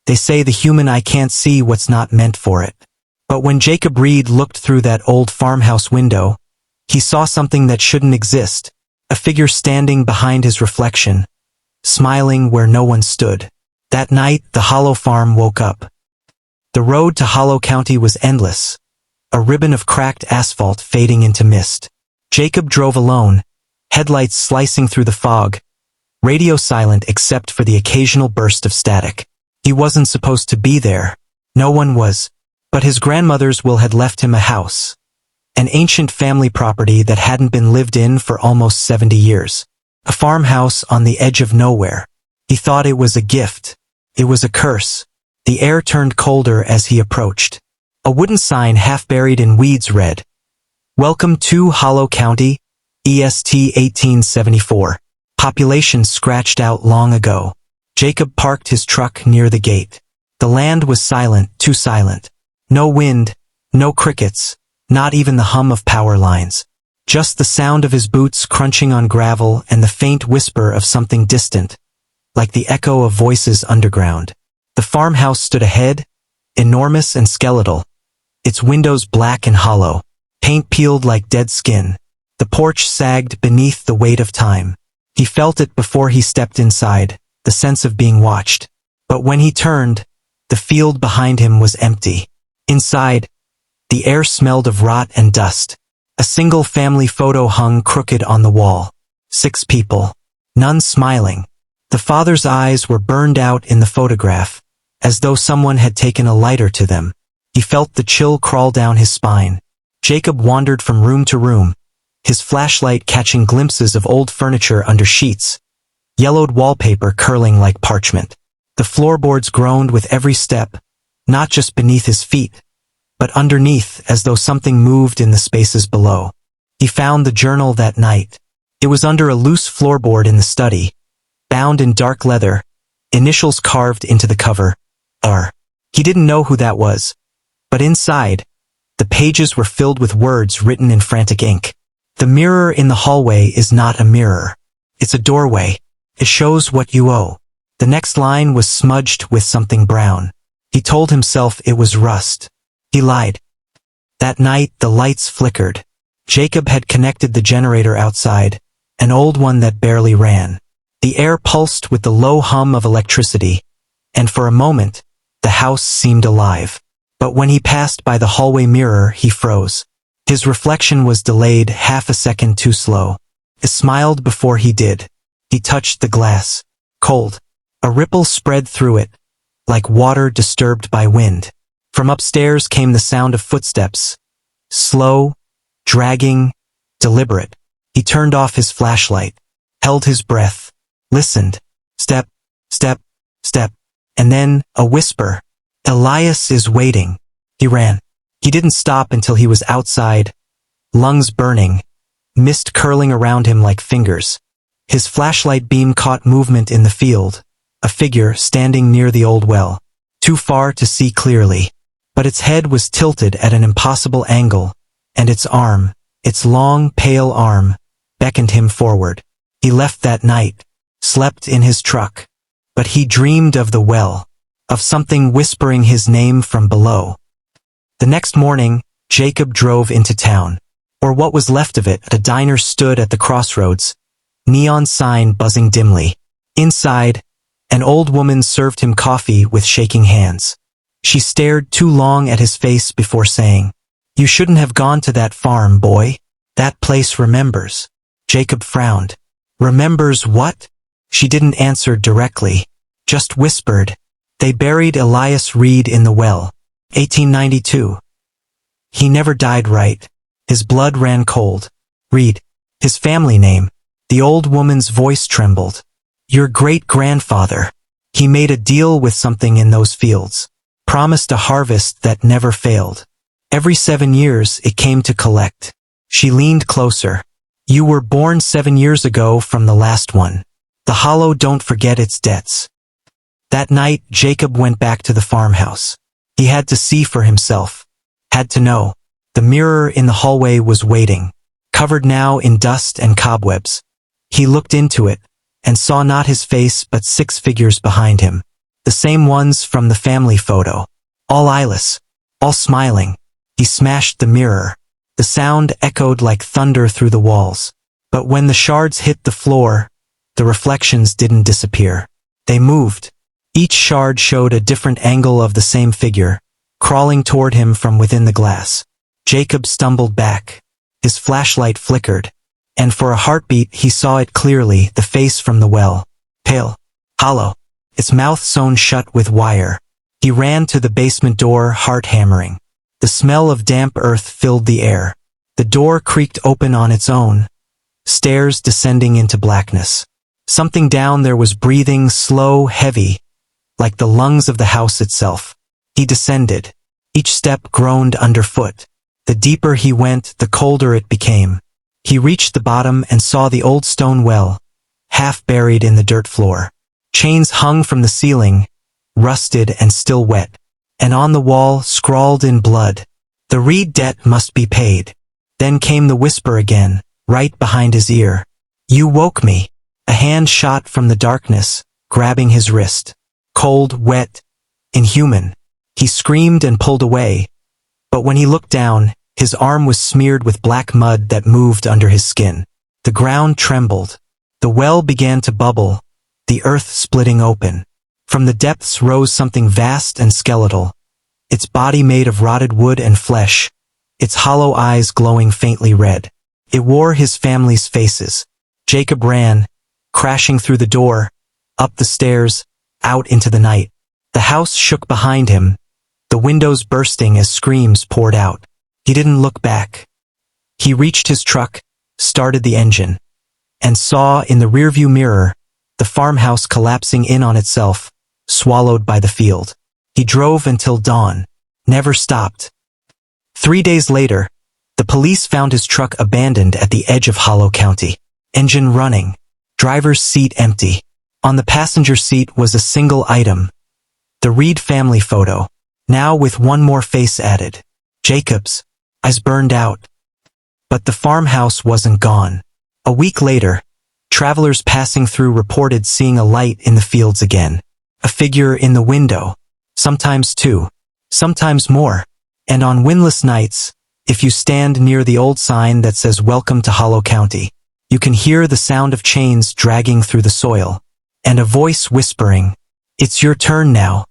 They say the human eye can't see what's not meant for it. But when Jacob Reed looked through that old farmhouse window, he saw something that shouldn't exist, a figure standing behind his reflection, smiling where no one stood. That night, the Hollow farm woke up. The road to Hollow County was endless, a ribbon of cracked asphalt fading into mist. Jacob drove alone, headlights slicing through the fog, radio silent except for the occasional burst of static. He wasn't supposed to be there. No one was. But his grandmother's will had left him a house. An ancient family property that hadn't been lived in for almost 70 years. A farmhouse on the edge of nowhere. He thought it was a gift. It was a curse. The air turned colder as he approached. A wooden sign half buried in weeds read, "Welcome to Hollow County, EST 1874. Population scratched out long ago." Jacob parked his truck near the gate. The land was silent, too silent. No wind, no crickets, not even the hum of power lines. Just the sound of his boots crunching on gravel and the faint whisper of something distant, like the echo of voices underground. The farmhouse stood ahead, enormous and skeletal, its windows black and hollow, paint peeled like dead skin. The porch sagged beneath the weight of time. He felt it before he stepped inside, the sense of being watched. But when he turned, the field behind him was empty. Inside, the air smelled of rot and dust. A single family photo hung crooked on the wall. 6 people. None smiling. The father's eyes were burned out in the photograph, as though someone had taken a lighter to them. He felt the chill crawl down his spine. Jacob wandered from room to room, his flashlight catching glimpses of old furniture under sheets, yellowed wallpaper curling like parchment. The floorboards groaned with every step, not just beneath his feet, but underneath as though something moved in the spaces below. He found the journal that night. It was under a loose floorboard in the study, bound in dark leather, initials carved into the cover, R. He didn't know who that was, but inside, the pages were filled with words written in frantic ink. The mirror in the hallway is not a mirror. It's a doorway. It shows what you owe. The next line was smudged with something brown. He told himself it was rust. He lied. That night, the lights flickered. Jacob had connected the generator outside, an old one that barely ran. The air pulsed with the low hum of electricity, and for a moment, the house seemed alive. But when he passed by the hallway mirror, he froze. His reflection was delayed half a second too slow. He smiled before he did. He touched the glass. Cold. A ripple spread through it, like water disturbed by wind. From upstairs came the sound of footsteps. Slow, dragging, deliberate. He turned off his flashlight, held his breath, listened. Step, step, step. And then, a whisper. "Elias is waiting." He ran. He didn't stop until he was outside, lungs burning, mist curling around him like fingers. His flashlight beam caught movement in the field, a figure standing near the old well, too far to see clearly. But its head was tilted at an impossible angle, and its arm, its long, pale arm, beckoned him forward. He left that night, slept in his truck, but he dreamed of the well, of something whispering his name from below. The next morning, Jacob drove into town, or what was left of it. A diner stood at the crossroads, neon sign buzzing dimly. Inside, an old woman served him coffee with shaking hands. She stared too long at his face before saying, "You shouldn't have gone to that farm, boy. That place remembers." Jacob frowned. "Remembers what?" She didn't answer directly, just whispered, "They buried Elias Reed in the well. 1892. He never died right." His blood ran cold. "Reed. His family name." The old woman's voice trembled. "Your great-grandfather. He made a deal with something in those fields. Promised a harvest that never failed. Every 7 years it came to collect." She leaned closer. "You were born 7 years ago from the last one. The Hollow don't forget its debts." That night, Jacob went back to the farmhouse. He had to see for himself. Had to know. The mirror in the hallway was waiting, covered now in dust and cobwebs. He looked into it, and saw not his face but 6 figures behind him. The same ones from the family photo. All eyeless. All smiling. He smashed the mirror. The sound echoed like thunder through the walls. But when the shards hit the floor, the reflections didn't disappear. They moved. Each shard showed a different angle of the same figure, crawling toward him from within the glass. Jacob stumbled back. His flashlight flickered, and for a heartbeat he saw it clearly, the face from the well. Pale. Hollow. Its mouth sewn shut with wire. He ran to the basement door, heart hammering. The smell of damp earth filled the air. The door creaked open on its own, stairs descending into blackness. Something down there was breathing, slow, heavy, like the lungs of the house itself. He descended. Each step groaned underfoot. The deeper he went, the colder it became. He reached the bottom and saw the old stone well, half buried in the dirt floor. Chains hung from the ceiling, rusted and still wet. And on the wall, scrawled in blood, "The Reed debt must be paid." Then came the whisper again, right behind his ear. "You woke me." A hand shot from the darkness, grabbing his wrist. Cold, wet, inhuman. He screamed and pulled away. But when he looked down, his arm was smeared with black mud that moved under his skin. The ground trembled. The well began to bubble, the earth splitting open. From the depths rose something vast and skeletal, its body made of rotted wood and flesh, its hollow eyes glowing faintly red. It wore his family's faces. Jacob ran, crashing through the door, up the stairs, out into the night. The house shook behind him, the windows bursting as screams poured out. He didn't look back. He reached his truck, started the engine, and saw in the rearview mirror the farmhouse collapsing in on itself, swallowed by the field. He drove until dawn, never stopped. 3 days later, the police found his truck abandoned at the edge of Hollow County. Engine running, driver's seat empty. On the passenger seat was a single item, the Reed family photo, now with one more face added. Jacob's eyes burned out. But the farmhouse wasn't gone. A week later, travelers passing through reported seeing a light in the fields again. A figure in the window, sometimes two, sometimes more. And on windless nights, if you stand near the old sign that says "Welcome to Hollow County," you can hear the sound of chains dragging through the soil, and a voice whispering, "It's your turn now."